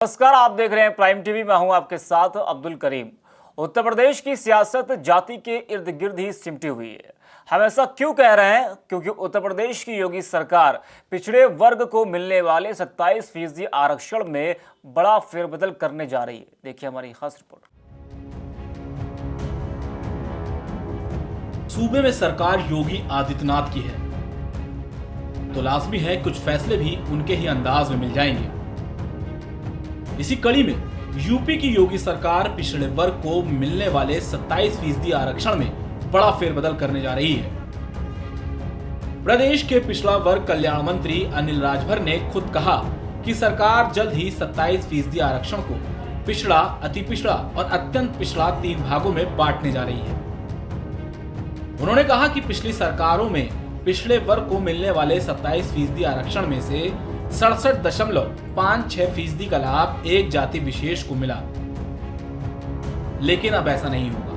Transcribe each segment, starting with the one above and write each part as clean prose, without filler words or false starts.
नमस्कार, आप देख रहे हैं प्राइम टीवी। मैं हूं आपके साथ अब्दुल करीम। उत्तर प्रदेश की सियासत जाति के इर्द गिर्द ही सिमटी हुई है। हम ऐसा क्यों कह रहे हैं? क्योंकि उत्तर प्रदेश की योगी सरकार पिछड़े वर्ग को मिलने वाले 27% आरक्षण में बड़ा फेरबदल करने जा रही है। देखिए हमारी खास रिपोर्ट। सूबे में सरकार योगी आदित्यनाथ की है तो लाजमी है कुछ फैसले भी उनके ही अंदाज में मिल जाएंगे। इसी कड़ी में यूपी की योगी सरकार पिछड़े वर्ग को मिलने वाले 27% आरक्षण में बड़ा फेरबदल करने जा रही है। प्रदेश के पिछड़ा वर्ग कल्याण मंत्री अनिल राजभर ने खुद कहा कि सरकार जल्द ही 27% आरक्षण को पिछड़ा, अति पिछड़ा और अत्यंत पिछड़ा 3 भागों में बांटने जा रही है। उन्होंने कहा कि पिछली सरकारों में पिछड़े वर्ग को मिलने वाले 27% आरक्षण में से 67.56% का लाभ एक जाति विशेष को मिला, लेकिन अब ऐसा नहीं होगा।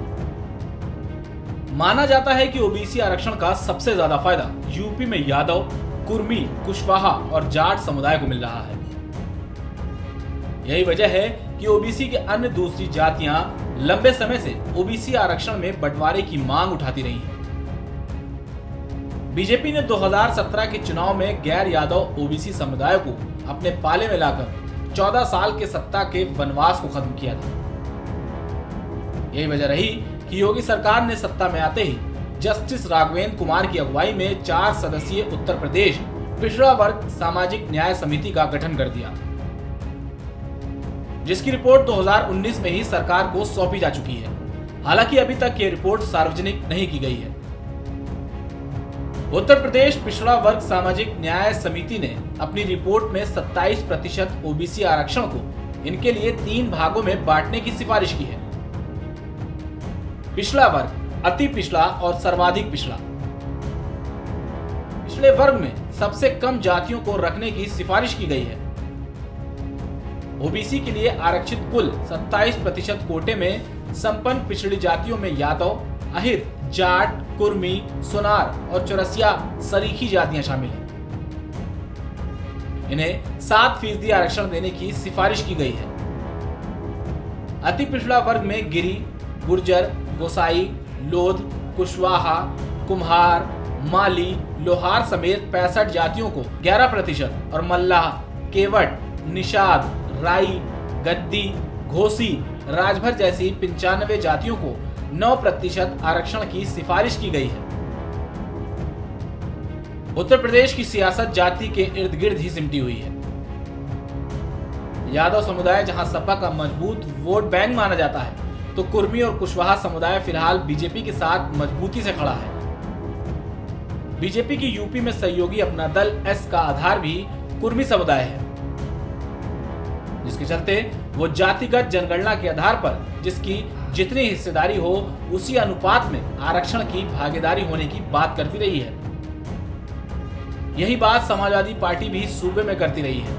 माना जाता है कि ओबीसी आरक्षण का सबसे ज्यादा फायदा यूपी में यादव, कुर्मी, कुशवाहा और जाट समुदाय को मिल रहा है। यही वजह है कि ओबीसी के अन्य दूसरी जातियां लंबे समय से ओबीसी आरक्षण में बंटवारे की मांग उठाती रही हैं। बीजेपी ने 2017 के चुनाव में गैर यादव ओबीसी समुदाय को अपने पाले में लाकर 14 साल के सत्ता के वनवास को खत्म किया था। यही वजह रही कि योगी सरकार ने सत्ता में आते ही जस्टिस राघवेंद्र कुमार की अगुवाई में 4 सदस्यीय उत्तर प्रदेश पिछड़ा वर्ग सामाजिक न्याय समिति का गठन कर दिया, जिसकी रिपोर्ट 2019 में ही सरकार को सौंपी जा चुकी है। हालांकि अभी तक ये रिपोर्ट सार्वजनिक नहीं की गई है। उत्तर प्रदेश पिछड़ा वर्ग सामाजिक न्याय समिति ने अपनी रिपोर्ट में 27% ओबीसी आरक्षण को इनके लिए 3 भागों में बांटने की सिफारिश की है। पिछड़ा वर्ग, अति पिछड़ा और सर्वाधिक पिछड़ा। पिछड़े वर्ग में सबसे कम जातियों को रखने की सिफारिश की गई है। ओबीसी के लिए आरक्षित कुल 27% कोटे में संपन्न पिछड़ी जातियों में यादव, अहिर, जाट, कुर्मी, सोनार और चौरसिया सरीखी जातियां शामिल हैं। इन्हें 7% आरक्षण देने की सिफारिश की गई है। अति पिछड़ा वर्ग में गिरी, गुर्जर, गोसाई, लोध, कुशवाहा, कुम्हार, माली, लोहार समेत 65 जातियों को 11% और मल्लाह, केवट, निषाद, राई, गद्दी, घोसी, राजभर जैसी 95 जातियों को 9% आरक्षण की सिफारिश की गई है। उत्तर प्रदेश की सियासत जाति के इर्द गिर्द ही सिमटी हुई है। यादव समुदाय जहां सपा का मजबूत वोट बैंक माना जाता है, तो कुर्मी और कुशवाहा समुदाय फिलहाल बीजेपी के साथ मजबूती से खड़ा है। बीजेपी की यूपी में सहयोगी अपना दल एस का आधार भी कुर्मी समुदाय है, जिसके चलते वो जातिगत जनगणना के आधार पर जिसकी जितनी हिस्सेदारी हो उसी अनुपात में आरक्षण की भागीदारी होने की बात करती रही है। यही बात समाजवादी पार्टी भी सूबे में करती रही है।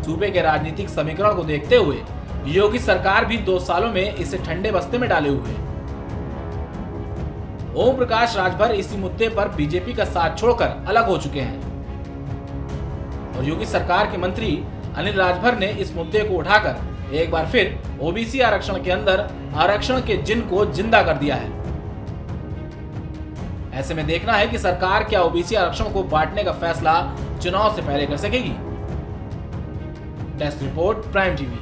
सूबे के राजनीतिक समीकरण को देखते हुए योगी सरकार भी 2 सालों में इसे ठंडे बस्ते में डाले हुए है। ओम प्रकाश राजभर इसी मुद्दे पर बीजेपी का साथ छोड़कर अलग हो चुके हैं और योगी सरकार के मंत्री अनिल राजभर ने इस मुद्दे को उठाकर एक बार फिर ओबीसी आरक्षण के अंदर आरक्षण के जिन को जिंदा कर दिया है। ऐसे में देखना है कि सरकार क्या ओबीसी आरक्षण को बांटने का फैसला चुनाव से पहले कर सकेगी। Desk report, prime TV.